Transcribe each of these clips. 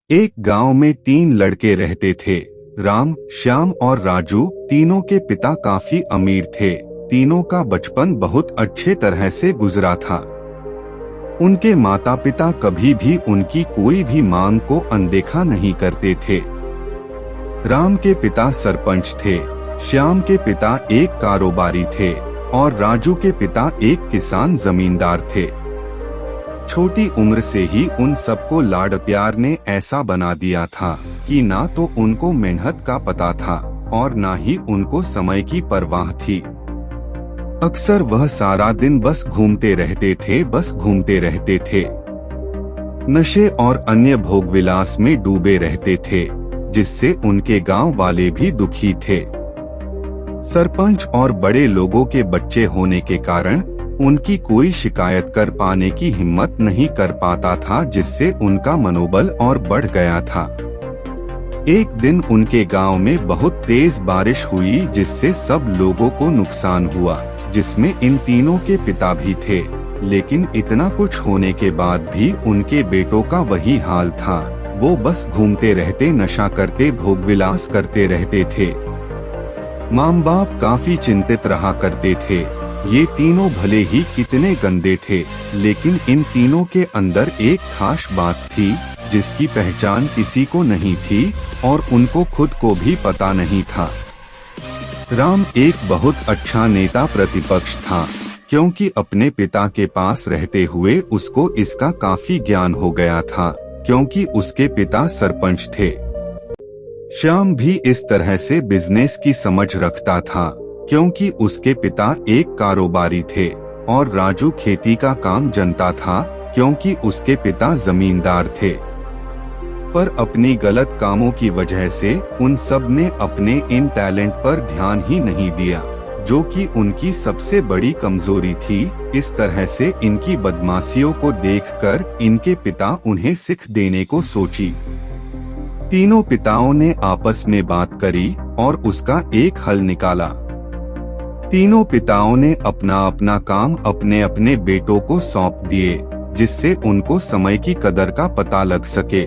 एक गांव में 3 लड़के रहते थे। राम, श्याम और राजू। तीनों के पिता काफी अमीर थे। तीनों का बचपन बहुत अच्छे तरह से गुजरा था। उनके माता पिता कभी भी उनकी कोई भी मांग को अनदेखा नहीं करते थे। राम के पिता सरपंच थे, श्याम के पिता एक कारोबारी थे और राजू के पिता एक किसान जमींदार थे। छोटी उम्र से ही उन सबको लाड प्यार ने ऐसा बना दिया था कि ना तो उनको मेहनत का पता था और ना ही उनको समय की परवाह थी। अक्सर वह सारा दिन बस घूमते रहते थे। नशे और अन्य भोग विलास में डूबे रहते थे, जिससे उनके गांव वाले भी दुखी थे। सरपंच और बड़े लोगों के बच्चे होने के कारण उनकी कोई शिकायत कर पाने की हिम्मत नहीं कर पाता था, जिससे उनका मनोबल और बढ़ गया था। एक दिन उनके गांव में बहुत तेज बारिश हुई, जिससे सब लोगों को नुकसान हुआ, जिसमें इन तीनों के पिता भी थे। लेकिन इतना कुछ होने के बाद भी उनके बेटों का वही हाल था। वो बस घूमते रहते, नशा करते, भोगविलास करते रहते थे। माँ बाप काफी चिंतित रहा करते थे। ये तीनों भले ही कितने गंदे थे, लेकिन इन तीनों के अंदर एक खास बात थी जिसकी पहचान किसी को नहीं थी और उनको खुद को भी पता नहीं था। राम एक बहुत अच्छा नेता प्रतिपक्ष था, क्योंकि अपने पिता के पास रहते हुए उसको इसका काफी ज्ञान हो गया था, क्योंकि उसके पिता सरपंच थे। श्याम भी इस तरह से बिजनेस की समझ रखता था, क्योंकि उसके पिता एक कारोबारी थे और राजू खेती का काम जानता था, क्योंकि उसके पिता जमींदार थे। पर अपनी गलत कामों की वजह से उन सब ने अपने इन टैलेंट पर ध्यान ही नहीं दिया, जो कि उनकी सबसे बड़ी कमजोरी थी। इस तरह से इनकी बदमाशियों को देखकर इनके पिता उन्हें सीख देने को सोची। तीनों पिताओं ने आपस में बात करी और उसका एक हल निकाला। तीनों पिताओं ने अपना अपना काम अपने अपने बेटों को सौंप दिए, जिससे उनको समय की कदर का पता लग सके।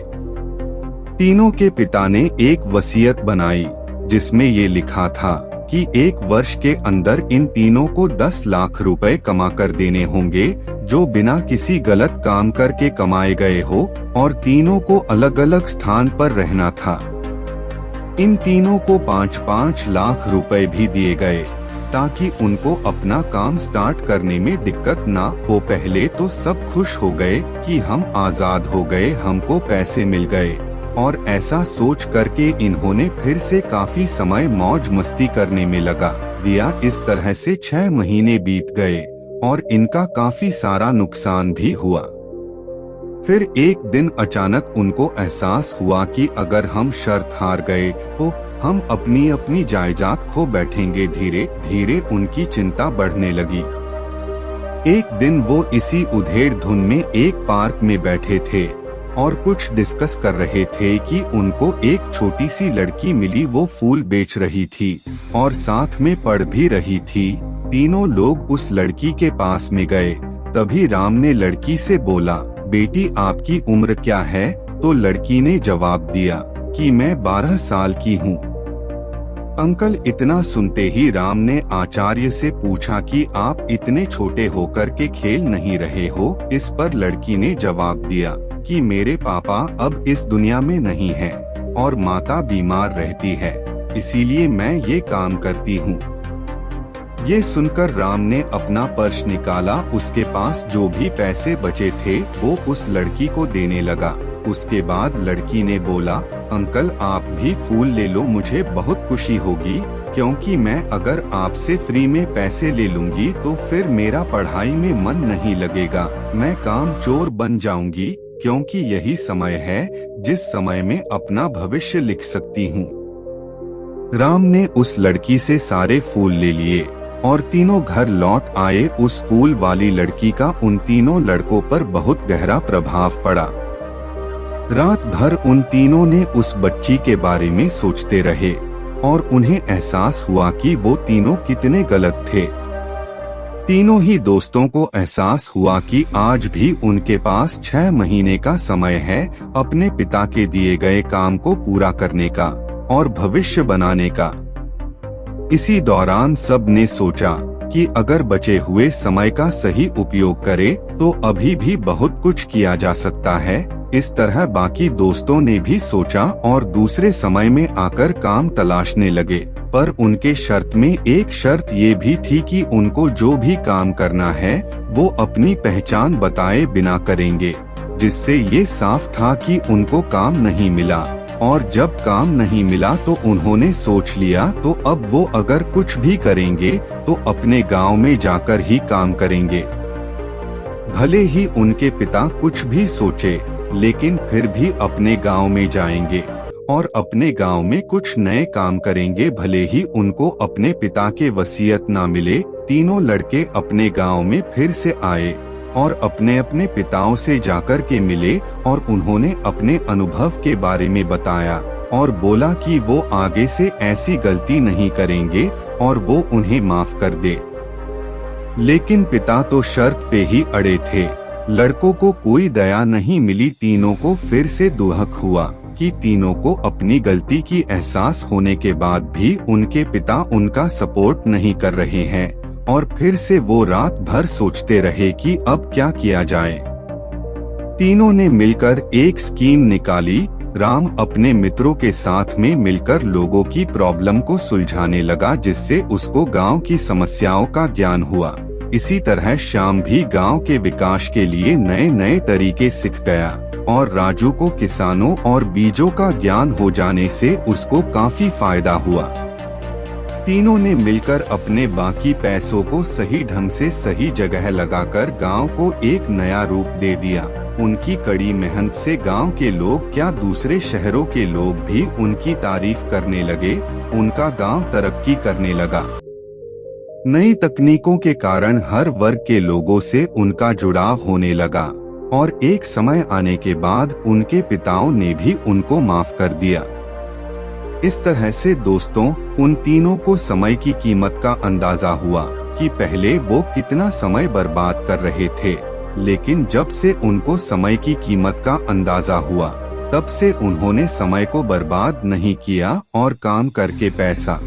तीनों के पिता ने एक वसीयत बनाई, जिसमें ये लिखा था कि 1 वर्ष के अंदर इन तीनों को 10 लाख रुपए कमा कर देने होंगे, जो बिना किसी गलत काम करके कमाए गए हो, और तीनों को अलग अलग स्थान पर रहना था। इन तीनों को 5-5 लाख रुपए भी दिए गए, ताकि उनको अपना काम स्टार्ट करने में दिक्कत ना हो। पहले तो सब खुश हो गए कि हम आजाद हो गए, हमको पैसे मिल गए, और ऐसा सोच करके इन्होंने फिर से काफी समय मौज मस्ती करने में लगा दिया। इस तरह से 6 महीने बीत गए और इनका काफी सारा नुकसान भी हुआ। फिर एक दिन अचानक उनको एहसास हुआ कि अगर हम शर्त हार गए तो हम अपनी अपनी जायदाद खो बैठेंगे। धीरे धीरे उनकी चिंता बढ़ने लगी। एक दिन वो इसी उधेड़ धुन में एक पार्क में बैठे थे और कुछ डिस्कस कर रहे थे कि उनको एक छोटी सी लड़की मिली। वो फूल बेच रही थी और साथ में पढ़ भी रही थी। तीनों लोग उस लड़की के पास में गए। तभी राम ने लड़की से बोला, बेटी आपकी उम्र क्या है? तो लड़की ने जवाब दिया कि मैं 12 साल की हूँ। अंकल, इतना सुनते ही राम ने आचार्य से पूछा कि आप इतने छोटे होकर के खेल नहीं रहे हो? इस पर लड़की ने जवाब दिया कि मेरे पापा अब इस दुनिया में नहीं हैं और माता बीमार रहती है, इसीलिए मैं ये काम करती हूँ। ये सुनकर राम ने अपना पर्स निकाला। उसके पास जो भी पैसे बचे थे वो उस लड़की को देने लगा। उसके बाद लड़की ने बोला, अंकल आप भी फूल ले लो, मुझे बहुत खुशी होगी, क्योंकि मैं अगर आपसे फ्री में पैसे ले लूंगी तो फिर मेरा पढ़ाई में मन नहीं लगेगा, मैं काम चोर बन जाऊंगी, क्योंकि यही समय है जिस समय में अपना भविष्य लिख सकती हूँ। राम ने उस लड़की से सारे फूल ले लिए और तीनों घर लौट आए। उस फूल वाली लड़की का उन तीनों लड़कों पर बहुत गहरा प्रभाव पड़ा। रात भर उन तीनों ने उस बच्ची के बारे में सोचते रहे और उन्हें एहसास हुआ कि वो तीनों कितने गलत थे। तीनों ही दोस्तों को एहसास हुआ कि आज भी उनके पास 6 महीने का समय है अपने पिता के दिए गए काम को पूरा करने का और भविष्य बनाने का। इसी दौरान सब ने सोचा कि अगर बचे हुए समय का सही उपयोग करे तो अभी भी बहुत कुछ किया जा सकता है। इस तरह बाकी दोस्तों ने भी सोचा और दूसरे समय में आकर काम तलाशने लगे, पर उनके शर्त में एक शर्त ये भी थी कि उनको जो भी काम करना है वो अपनी पहचान बताए बिना करेंगे, जिससे ये साफ था कि उनको काम नहीं मिला। और जब काम नहीं मिला तो उन्होंने सोच लिया तो अब वो अगर कुछ भी करेंगे तो अपने गांव में जाकर ही काम करेंगे। भले ही उनके पिता कुछ भी सोचे, लेकिन फिर भी अपने गांव में जाएंगे और अपने गांव में कुछ नए काम करेंगे, भले ही उनको अपने पिता के वसीयत ना मिले। तीनों लड़के अपने गांव में फिर से आए और अपने अपने पिताओं से जाकर के मिले और उन्होंने अपने अनुभव के बारे में बताया और बोला कि वो आगे से ऐसी गलती नहीं करेंगे और वो उन्हें माफ कर दे। लेकिन पिता तो शर्त पे ही अड़े थे। लड़कों को कोई दया नहीं मिली। तीनों को फिर से दुहक हुआ कि तीनों को अपनी गलती की एहसास होने के बाद भी उनके पिता उनका सपोर्ट नहीं कर रहे हैं और फिर से वो रात भर सोचते रहे कि अब क्या किया जाए। तीनों ने मिलकर एक स्कीम निकाली। राम अपने मित्रों के साथ में मिलकर लोगों की प्रॉब्लम को सुलझाने लगा, जिससे उसको गांव की समस्याओं का ज्ञान हुआ। इसी तरह श्याम भी गांव के विकास के लिए नए नए तरीके सीख गया और राजू को किसानों और बीजों का ज्ञान हो जाने से उसको काफी फायदा हुआ। तीनों ने मिलकर अपने बाकी पैसों को सही ढंग से सही जगह लगाकर गांव को एक नया रूप दे दिया। उनकी कड़ी मेहनत से गांव के लोग क्या दूसरे शहरों के लोग भी उनकी तारीफ करने लगे। उनका गांव तरक्की करने लगा। नई तकनीकों के कारण हर वर्ग के लोगों से उनका जुड़ाव होने लगा और एक समय आने के बाद उनके पिताओं ने भी उनको माफ कर दिया। इस तरह से दोस्तों, उन तीनों को समय की कीमत का अंदाजा हुआ कि पहले वो कितना समय बर्बाद कर रहे थे, लेकिन जब से उनको समय की कीमत का अंदाजा हुआ तब से उन्होंने समय को बर्बाद नहीं किया और काम करके पैसा